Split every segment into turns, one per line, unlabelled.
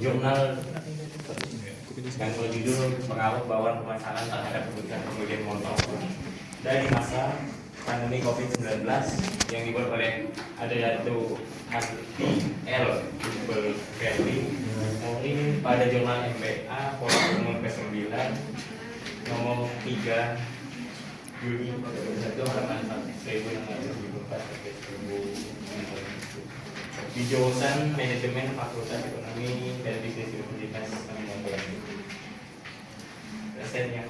jurnal yang berjudul Pengaruh Bawaan Pemasaran Terhadap Kebutuhan Pembelian Motor dari masa pandemi COVID-19 yang dibuat oleh Adrianto L. Berkelly ini pada jurnal MBA volume ke-9 nomor 3 Juni 2021 halaman 1674 di jurusan Manajemen Fakultas Ekonomi dan Bisnis Universitas Samarinda. Dosen yang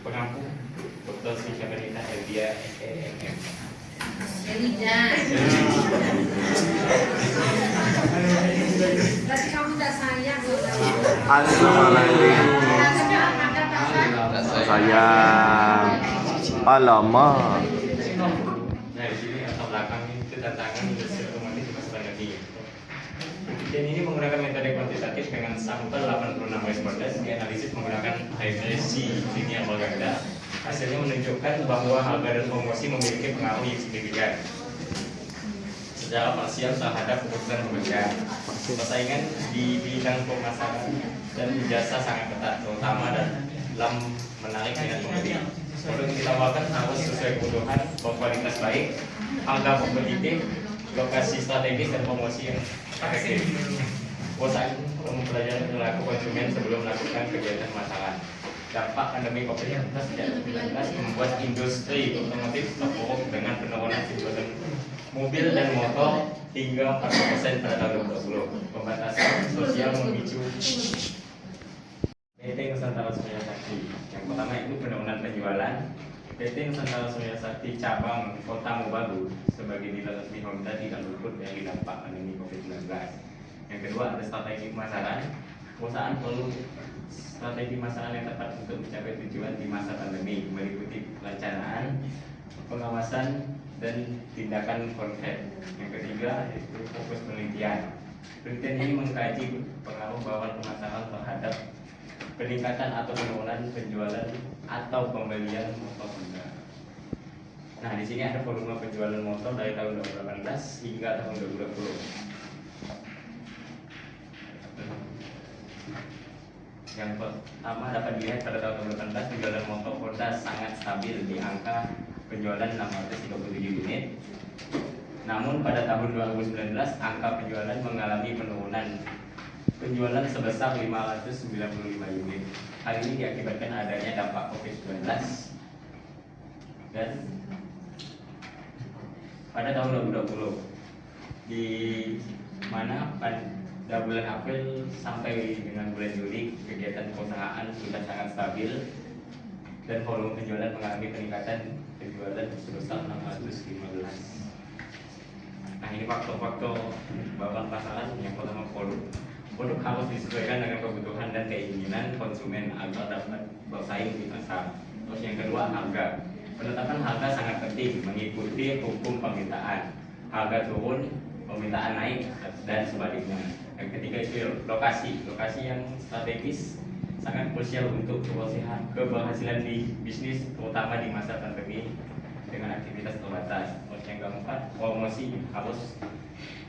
pengampu Dr. Syafrina Eldia STMM.
Elida. Berarti kamu udah sayang
Assalamualaikum. Sayang. Alamak.
Nah, di sini latar belakang itu tantangan industri otomotif di masa pandemi. Dan ini menggunakan metode kuantitatif dengan sampel 86 responden dianalisis menggunakan regresi linear berganda. Hasilnya menunjukkan bahwa harga dan promosi memiliki pengaruh yang signifikan secara parsial terhadap keputusan pembelian. Persaingan di bidang pemasaran dan jasa sangat ketat, terutama dalam menarik minat pembeli. Produk yang ditawarkan harus sesuai kebutuhan, berkualitas baik, harga kompetitif, lokasi strategis dan promosi yang efektif. Bosan mempelajari perilaku konsumen sebelum melakukan kegiatan pemasaran. Dampak pandemi COVID-19 membuat industri otomotif terpuruk dengan penurunan penjualan mobil dan motor hingga 40% pada tahun 2020. Pembatasan sosial memicu PT Nusantara Surya Sakti. Yang pertama itu penurunan penjualan. PT Nusantara Surya Sakti cabang Kota Mobagu sebagai dealer resmi Honda tidak luput dari dampak pandemi COVID-19. Yang kedua ada strategi pemasaran. Perusahaan perlu strategi pemasaran yang tepat untuk mencapai tujuan di masa pandemi, meliputi perencanaan, pengawasan, dan tindakan konkret. Yang ketiga itu fokus penelitian. Penelitian ini mengkaji pengaruh bawaan pemasaran terhadap peningkatan atau penurunan penjualan atau pembelian motor Honda. Nah, di sini ada volume penjualan motor dari tahun 2018 hingga tahun 2020. Yang pertama dapat dilihat pada tahun 2018 penjualan motor Honda sangat stabil di angka penjualan 637 unit. Namun pada tahun 2019 angka penjualan mengalami penurunan penjualan sebesar 595 unit. Hal ini diakibatkan adanya dampak COVID-19 dan pada tahun 2020 di mana pada bulan April sampai dengan bulan Juli kegiatan perusahaan sudah sangat stabil dan volume penjualan mengalami peningkatan penjualan sebesar 615. Nah, ini faktor-faktor bawaan pasaran. Yang pertama produk harus disesuaikan dengan kebutuhan dan keinginan konsumen agar dapat bersaing di pasar. Terus yang kedua harga. Penetapan harga sangat penting mengikuti hukum permintaan. Harga turun, permintaan naik dan sebaliknya. Yang ketiga itu lokasi yang strategis sangat krusial untuk keberhasilan di bisnis terutama di masa pandemi dengan aktivitas terbatas. Terus yang keempat promosi harus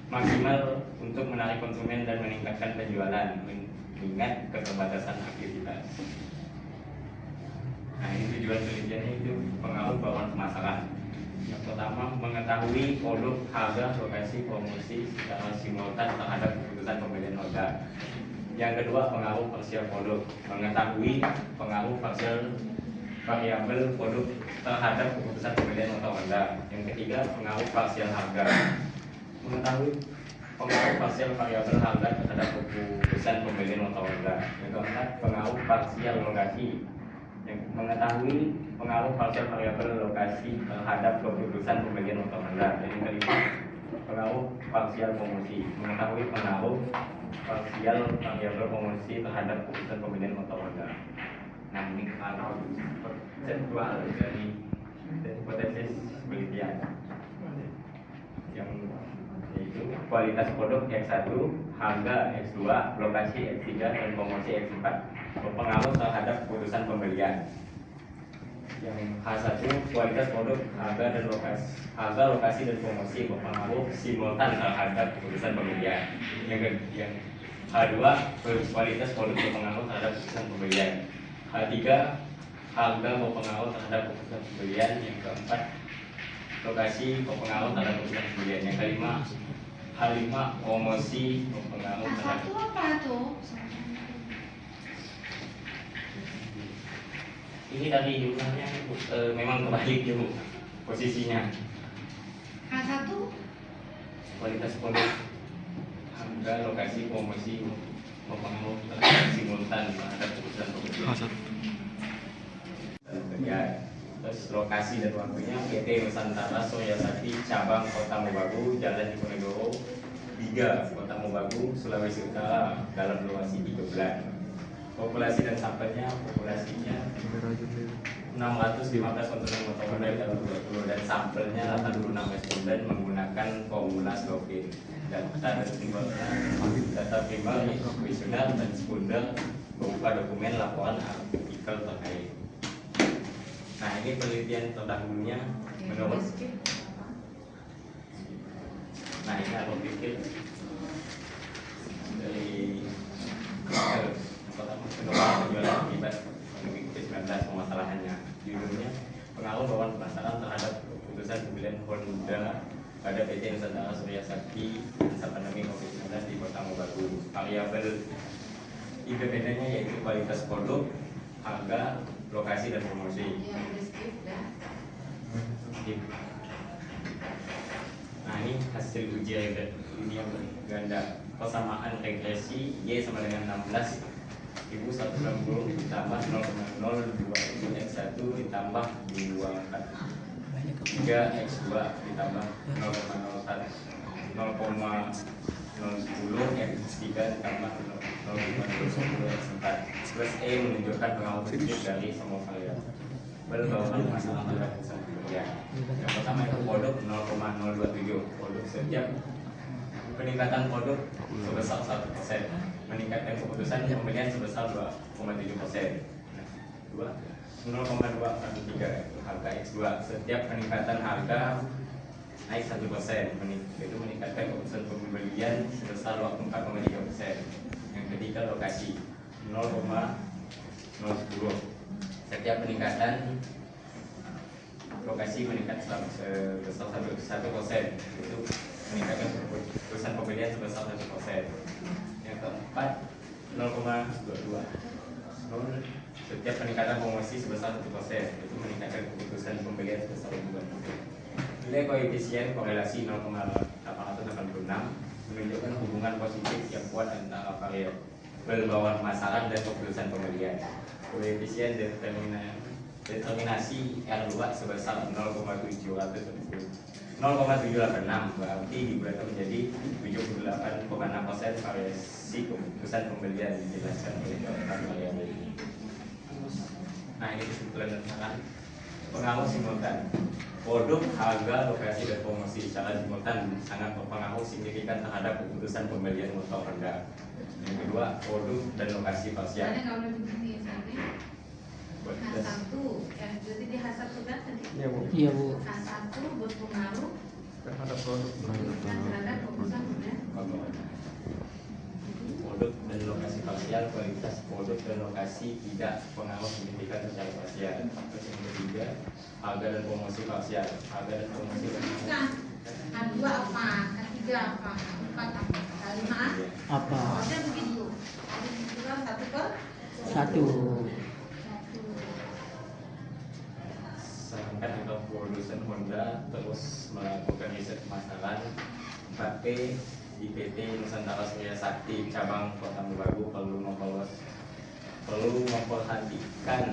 maksimal untuk menarik konsumen dan meningkatkan penjualan mengingat keterbatasan aktivitas. Nah, ini tujuan penelitiannya itu pengaruh bawaan pemasaran. Yang pertama mengetahui produk, harga, lokasi, promosi secara simultan terhadap keputusan pembelian Honda. Yang kedua pengaruh parsial produk, mengetahui pengaruh parsial variabel produk terhadap keputusan pembelian motor Honda. Yang ketiga pengaruh parsial harga, mengetahui pengaruh parsial variabel harga terhadap keputusan pembelian motor Honda. Yang keempat pengaruh parsial lokasi, yang mengetahui pengaruh parsial variabel lokasi terhadap keputusan pembelian motor Honda. Dan yang kelima pengaruh parsial promosi, mengetahui pengaruh parsial variabel promosi terhadap keputusan pembelian motor Honda. Nah, ini kalau konsensual dari hipotesis penelitian yang yaitu kualitas produk X1, harga X2, lokasi X3, dan promosi X4 berpengaruh terhadap keputusan pembelian. Yang H1 kualitas produk, harga lokasi dan promosi berpengaruh simultan terhadap keputusan pembelian. Yang H2 kualitas produk berpengaruh terhadap keputusan pembelian. H3 harga berpengaruh terhadap keputusan pembelian. Yang keempat lokasi berpengaruh terhadap keputusan pembelian. Yang kelima H5 promosi berpengaruh terhadap.
Satu apa tuh?
Ini tadi jumlahnya memang kebalik Bu posisinya.
H1
Kualitas produk, harga, lokasi, promosi berpengaruh terhadap simultan terhadap keputusan pembelian. Ya, terus lokasi dan waktunya PT Nusantara Surya Sakti cabang Kota Mobagu, Jalan Diponegoro 3, Kota Mobagu, Sulawesi Utara, dalam luasi 3 bulan. Populasi dan sampelnya, populasinya 615 konsumen motor Honda tahun 20 dan sampelnya 86 responden menggunakan formula Scoville. Data dan sumbernya data primer, kuesioner dan sekunder berupa dokumen laporan artikel terkait. Nah, ini penelitian terdahulunya menurut. Nah, ini aku pikir dari penurunan penjualan akibat pandemi COVID-19 permasalahannya. Judulnya pengaruh bawaan pemasaran terhadap keputusan pembelian Honda pada PT Nusantara Surya Sakti masa pandemi COVID-19 di Kota Mobagu. Variabel IPPD-nya yaitu kualitas produk, harga, lokasi dan promosi. Nah, ini hasil uji linear ganda. Persamaan regresi Y sama dengan 16.160 ditambah 0,027 X1 ditambah 243 X2 ditambah 0,010 X3 ditambah 0,010 X4 plus E menunjukkan pengaruh positif dari semua variabel bawaan masalah terhadap keputusan pembelian. Yang pertama itu produk 0,027. Produk setiap peningkatan produk sebesar 1%, meningkatkan keputusan pembelian sebesar 2,7%. Nah, 0,243 harga X2. Setiap peningkatan harga naik 1%, itu meningkatkan keputusan pembelian sebesar 24,3%. Yang ketiga lokasi 0,010. Setiap peningkatan lokasi meningkat sebesar 1%, itu meningkatkan keputusan pembelian sebesar 1%. Yang keempat 0,22. Setiap peningkatan promosi sebesar 1%, itu meningkatkan keputusan pembelian sebesar 2%. Nilai koefisien korelasi 0,886 menunjukkan hubungan positif yang kuat antara variabel bawaan pemasaran dan keputusan pembelian. Koefisien determinasi R2 sebesar 0,786 berarti diberikan menjadi 78,6% variasi keputusan pembelian dijelaskan oleh keempat variabel ini. Nah, ini kesimpulan dan saran. Pengaruh simultan. Produk, harga, lokasi dan promosi secara simultan sangat berpengaruh signifikan terhadap keputusan pembelian motor Honda. Yang kedua, produk dan lokasi parsial.
Kalau begini misalnya H1, jadi di H1 kan tadi?
Iya Bu.
Iya Bu.
H1 berpengaruh
Terhadap produk.
terhadap keputusan pembelian.
Produk dan lokasi parsial, kualitas produk dan lokasi tidak pengaruh signifikan secara parsial. Terus yang ketiga, harga dan promosi parsial. Harga dan promosi
Bukan. H2 apa? H3 apa? H4 apa? H5
Apa?
ada begitu. Ada juga 1/1.
Satu.
Sedangkan untuk produsen Honda terus melakukan riset pemasaran 4P di PT Nusantara Surya Sakti cabang Kota Mobagu perlu memperhatikan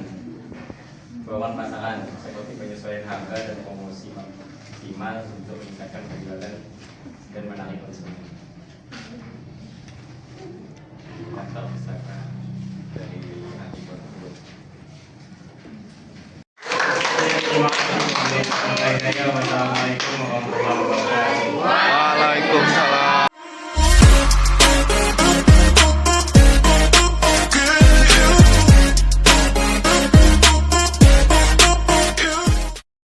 bawaan pasaran seperti penyesuaian harga dan promosi maksimal untuk meningkatkan penjualan dan menarik konsumen. Daftar pusaka dari artikel tersebut. Terima kasih. Wassalamualaikum warahmatullahi wabarakatuh.